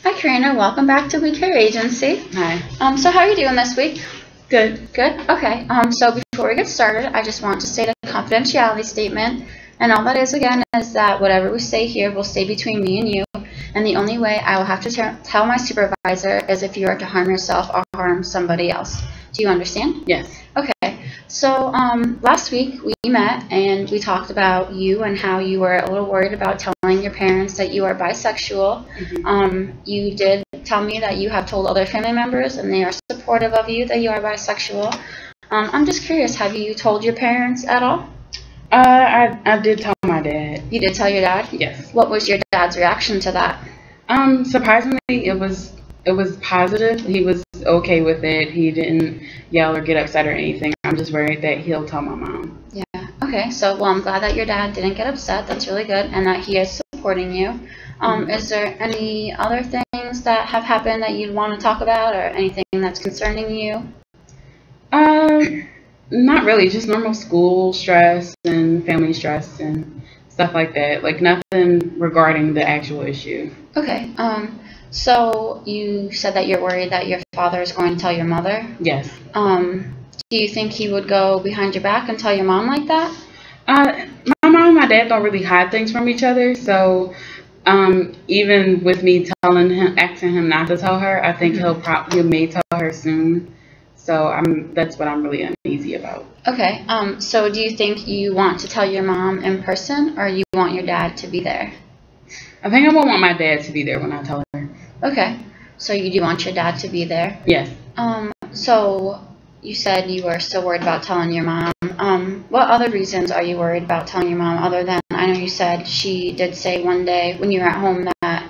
Hi, Karina. Welcome back to We Care Agency. Hi. So how are you doing this week? Good. Good? Okay. So before we get started, I just want to state a confidentiality statement. And all that is, again, is that whatever we say here will stay between me and you. And the only way I will have to tell my supervisor is if you are to harm yourself or harm somebody else. Do you understand? Yes. Okay. So last week we met and we talked about you and how you were a little worried about telling your parents that you are bisexual. Mm-hmm. You did tell me that you have told other family members and they are supportive of you that you are bisexual. I'm just curious, have you told your parents at all? I did tell my dad. You did tell your dad? Yes. What was your dad's reaction to that? Surprisingly, it was positive. He was okay with it. He didn't yell or get upset or anything. I'm just worried that he'll tell my mom. Yeah. Okay. So, well, I'm glad that your dad didn't get upset. That's really good, and that he is supporting you. Is there any other things that have happened that you'd want to talk about, or anything that's concerning you? Not really. Just normal school stress and family stress and stuff like that. Like nothing regarding the actual issue. Okay. So you said that you're worried that your father is going to tell your mother? Yes. Do you think he would go behind your back and tell your mom like that? My mom and my dad don't really hide things from each other, so even with me asking him not to tell her, I think he may tell her soon. So that's what I'm really uneasy about. Okay. So do you think you want to tell your mom in person, or you want your dad to be there? I think I would want my dad to be there when I tell her. Okay. So you do want your dad to be there? Yes. So you said you were still worried about telling your mom. What other reasons are you worried about telling your mom other than, I know you said she did say one day when you were at home that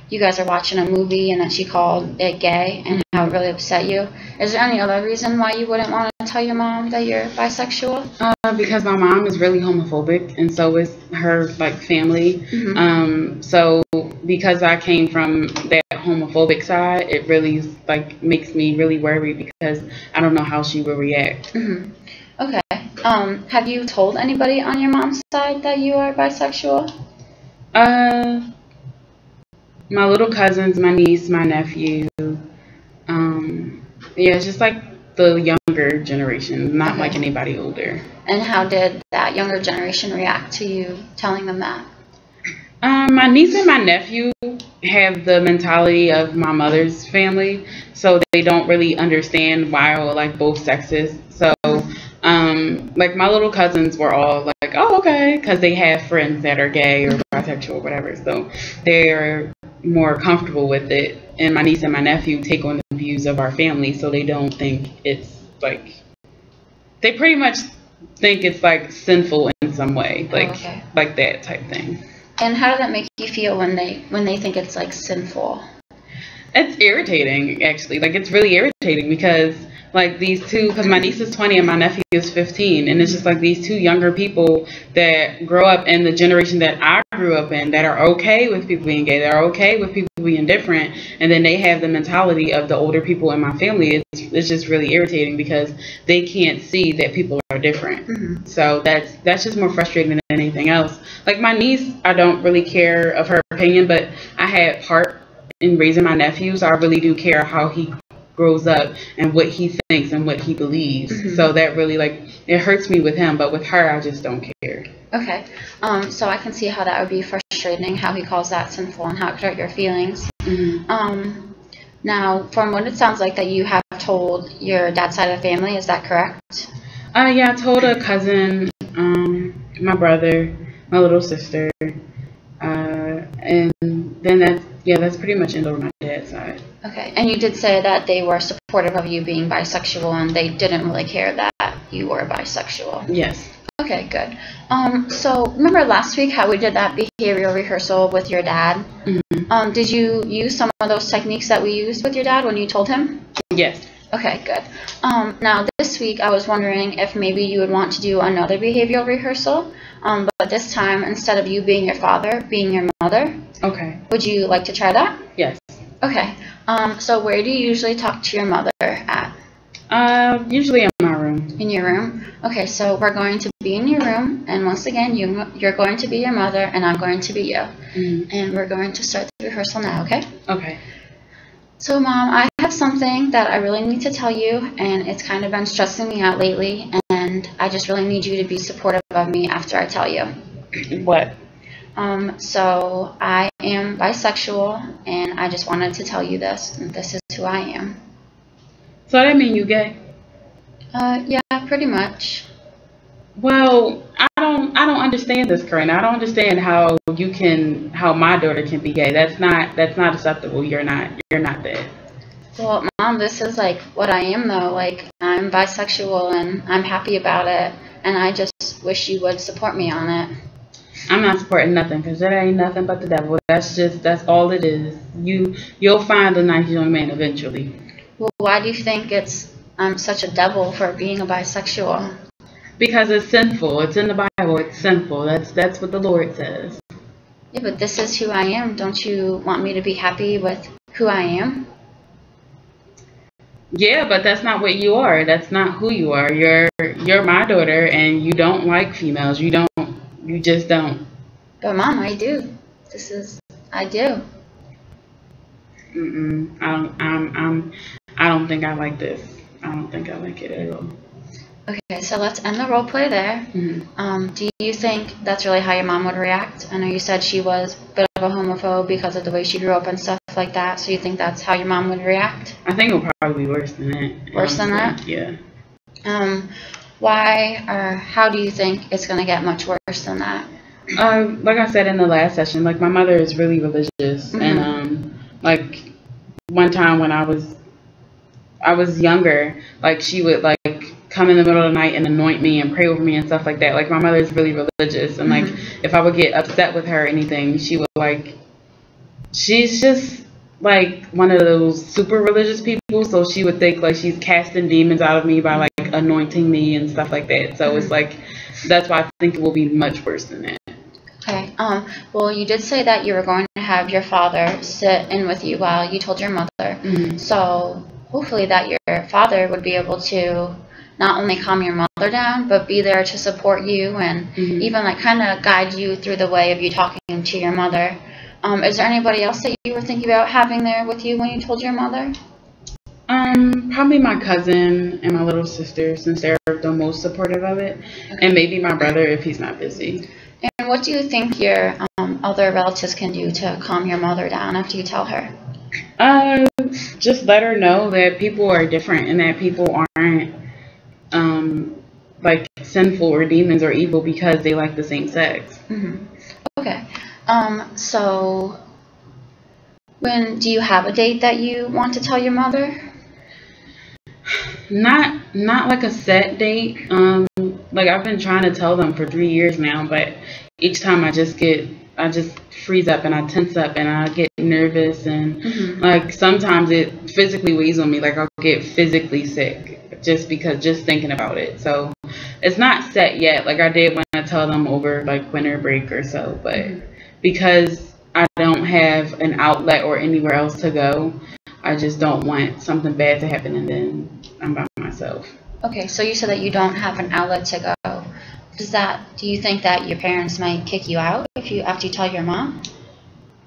you guys are watching a movie and that she called it gay and how it really upset you. Is there any other reason why you wouldn't want to tell your mom that you're bisexual? Because my mom is really homophobic, and so is her family. Mm-hmm. So because I came from that homophobic side, it really makes me really worried because I don't know how she will react. Mm-hmm. Okay. Have you told anybody on your mom's side that you are bisexual? My little cousins, my niece, my nephew. Yeah, it's just the younger generation, not like anybody older. And how did that younger generation react to you telling them that? My niece and my nephew have the mentality of my mother's family, so they don't really understand why I would like both sexes. So, my little cousins were all like, "Oh, okay," because they have friends that are gay or bisexual or whatever, so they're more comfortable with it. And my niece and my nephew take on the views of our family, so they don't think it's they pretty much think it's sinful in some way, like that type thing. And how does that make you feel when they think it's sinful? It's irritating, actually. It's really irritating because these two, because my niece is 20 and my nephew is 15, and it's just these two younger people that grow up in the generation that I grew up in that are okay with people being gay, that are okay with people being different, and then they have the mentality of the older people in my family. It's just really irritating because they can't see that people are different. Mm-hmm. So that's just more frustrating than anything else. My niece, I don't really care of her opinion, but I had part in raising my nephew, so I really do care how he grows up and what he thinks and what he believes. Mm-hmm. So that really it hurts me with him, but with her I just don't care. Okay. So I can see how that would be frustrating, how he calls that sinful and how it could hurt your feelings. Mm-hmm. Now, from what it sounds like that you have told your dad's side of the family, is that correct? Yeah, I told a cousin, my brother, my little sister, and then that's pretty much it over my dad's side. Okay, and you did say that they were supportive of you being bisexual and they didn't really care that you were bisexual. Yes. Okay, good. So remember last week how we did that behavioral rehearsal with your dad? Mm-hmm. Did you use some of those techniques that we used with your dad when you told him? Yes. Okay, good. Now this week I was wondering if maybe you would want to do another behavioral rehearsal, but this time instead of you being your father, being your mother. Okay. Would you like to try that? Yes. Okay. So where do you usually talk to your mother at? Usually in my room. In your room? Okay, so we're going to be in your room, and once again, you're going to be your mother, and I'm going to be you. Mm-hmm. And we're going to start the rehearsal now, okay? Okay. So, Mom, I have something that I really need to tell you, and it's kind of been stressing me out lately, and I just really need you to be supportive of me after I tell you. What? So I am bisexual, and I just wanted to tell you this, and this is who I am. So that mean you gay? Yeah, pretty much. Well, I don't understand this, Corinne. I don't understand how my daughter can be gay. That's not acceptable. You're not that. Well, Mom, this is like what I am though. Like, I'm bisexual and I'm happy about it, and I just wish you would support me on it. I'm not supporting nothing because that ain't nothing but the devil. That's all it is. You'll find a nice young man eventually. Well, why do you think I'm such a devil for being a bisexual? Because it's sinful. It's in the Bible. It's sinful. That's what the Lord says. Yeah, but this is who I am. Don't you want me to be happy with who I am? Yeah, but that's not what you are. That's not who you are. You're my daughter, and you don't like females. You just don't. But Mom, I do. I do. I don't think I like this. I don't think I like it at all. Okay, so let's end the role play there. Mm-hmm. Do you think that's really how your mom would react? I know you said she was a bit of a homophobe because of the way she grew up and stuff like that. So you think that's how your mom would react? I think it'll probably be worse than that. Worse than that? Yeah. Why or how do you think it's going to get much worse than that? Like I said in the last session, like my mother is really religious, Mm-hmm. and like one time when I was younger, like she would like come in the middle of the night and anoint me and pray over me and stuff like that. Like my mother is really religious, and like if I would get upset with her or anything, she would like, she's just like one of those super religious people, so she would think like she's casting demons out of me by like anointing me and stuff like that. So it's like, that's why I think it will be much worse than that. Okay. Well, you did say that you were going to have your father sit in with you while you told your mother. Mm-hmm. So hopefully that your father would be able to not only calm your mother down, but be there to support you and even like kind of guide you through the way of you talking to your mother. Is there anybody else that you were thinking about having there with you when you told your mother? Probably my cousin and my little sister, since they're the most supportive of it, and maybe my brother if he's not busy. And what do you think your other relatives can do to calm your mother down after you tell her? Just let her know that people are different and that people aren't like sinful or demons or evil because they like the same sex. Okay. So when do you have a date that you want to tell your mother? Not like a set date. Like I've been trying to tell them for 3 years now, but each time I just freeze up and I tense up and I get nervous and like sometimes it physically weighs on me. Like I'll get physically sick just thinking about it. So it's not set yet. Like I did want to tell them over like winter break or so, but because I don't have an outlet or anywhere else to go, I just don't want something bad to happen and then I'm by myself. Okay, so you said that you don't have an outlet to go. Do you think that your parents might kick you out after you tell your mom?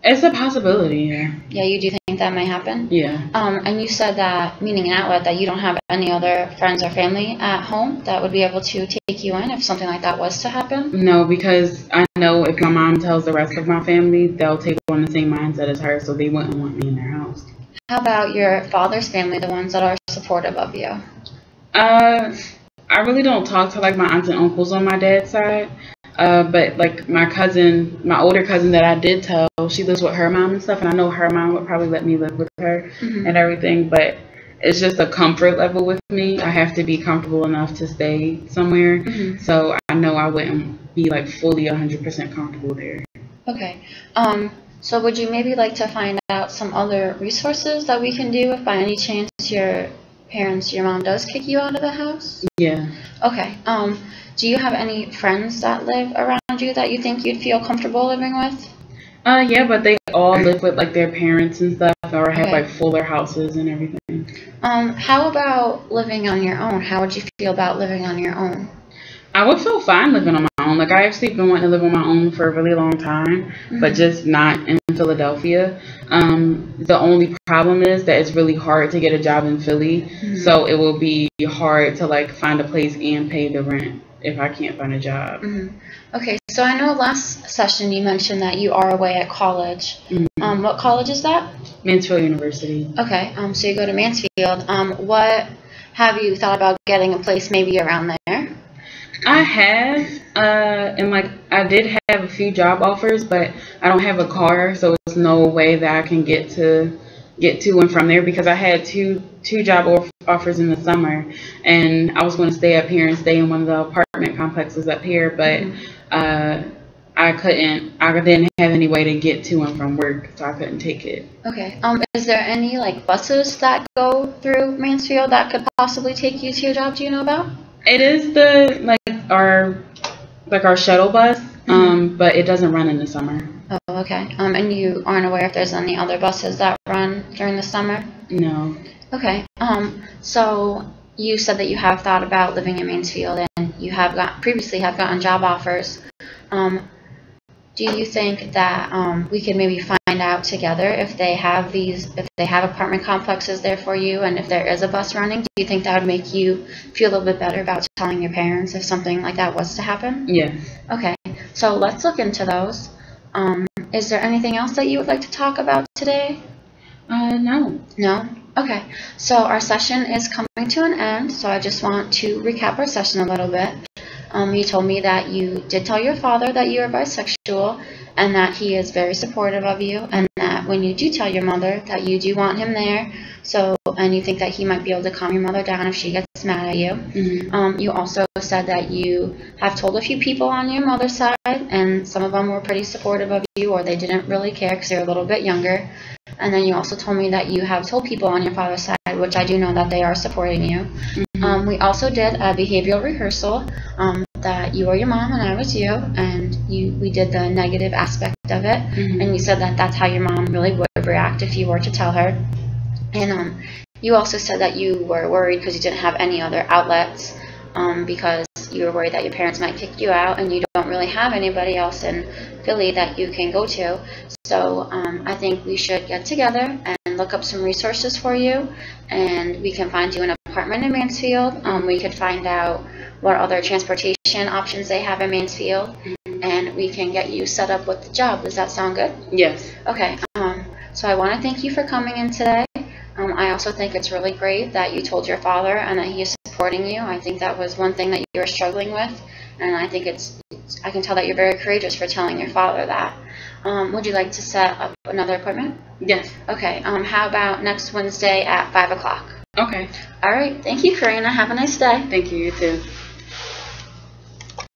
It's a possibility, yeah. Yeah, you do think that might happen? Yeah. And you said that, meaning an outlet, that you don't have any other friends or family at home that would be able to take you in if something like that was to happen? No, because I know if my mom tells the rest of my family, they'll take on the same mindset as her, so they wouldn't want me in their house. How about your father's family, the ones that are supportive of you? I really don't talk to like my aunts and uncles on my dad's side. But like my older cousin that I did tell, she lives with her mom and stuff, and I know her mom would probably let me live with her and everything, but it's just a comfort level with me. I have to be comfortable enough to stay somewhere, so I know I wouldn't be like fully 100% comfortable there. Okay. So would you maybe like to find out some other resources that we can do if by any chance your mom does kick you out of the house? Yeah. Okay. Do you have any friends that live around you that you think you'd feel comfortable living with? Yeah, but they all live with like their parents and stuff, or have like fuller houses and everything. How about living on your own? How would you feel about living on your own? I would feel fine living on my own. Like, I actually been wanting to live on my own for a really long time, but just not in Philadelphia. The only problem is that it's really hard to get a job in Philly, so it will be hard to like find a place and pay the rent if I can't find a job. Okay, so I know last session you mentioned that you are away at college. What college is that? Mansfield University. Okay, so you go to Mansfield. What have you thought about getting a place maybe around there? I have, and like I did have a few job offers, but I don't have a car, so there's no way that I can get to and from there, because I had two job offers in the summer, and I was going to stay up here and stay in one of the apartment complexes up here, but I didn't have any way to get to and from work, so I couldn't take it. Okay. Is there any like buses that go through Mansfield that could possibly take you to your job? Do you know about? It is our shuttle bus, but it doesn't run in the summer. Oh, okay. And you aren't aware if there's any other buses that run during the summer? No. Okay. So you said that you have thought about living in Mansfield, and you have previously have gotten job offers. Do you think that we could maybe find out together if they have apartment complexes there for you, and if there is a bus running? Do you think that would make you feel a little bit better about telling your parents if something like that was to happen? Yeah. Okay, so let's look into those. Is there anything else that you would like to talk about today? No. No? Okay, so our session is coming to an end, so I just want to recap our session a little bit. You told me that you did tell your father that you are bisexual, and that he is very supportive of you, and that when you do tell your mother that you do want him there, and you think that he might be able to calm your mother down if she gets mad at you. You also said that you have told a few people on your mother's side, and some of them were pretty supportive of you, or they didn't really care because they're a little bit younger. And then you also told me that you have told people on your father's side, which I do know that they are supporting you. We also did a behavioral rehearsal that you were your mom and I was you, and we did the negative aspect of it. And you said that that's how your mom really would react if you were to tell her. And you also said that you were worried because you didn't have any other outlets, because you were worried that your parents might kick you out, and you don't really have anybody else in Philly that you can go to. So I think we should get together and look up some resources for you, and we can find you an apartment in Mansfield. We could find out what other transportation options they have in Mansfield, and we can get you set up with the job. Does that sound good? Yes. Okay. So I want to thank you for coming in today. I also think it's really great that you told your father and that he is supporting you. I think that was one thing that you were struggling with, and I think I can tell that you're very courageous for telling your father that. Would you like to set up another appointment? Yes. Okay. How about next Wednesday at 5 o'clock? Okay. All right. Thank you, Karina. Have a nice day. Thank you. You too.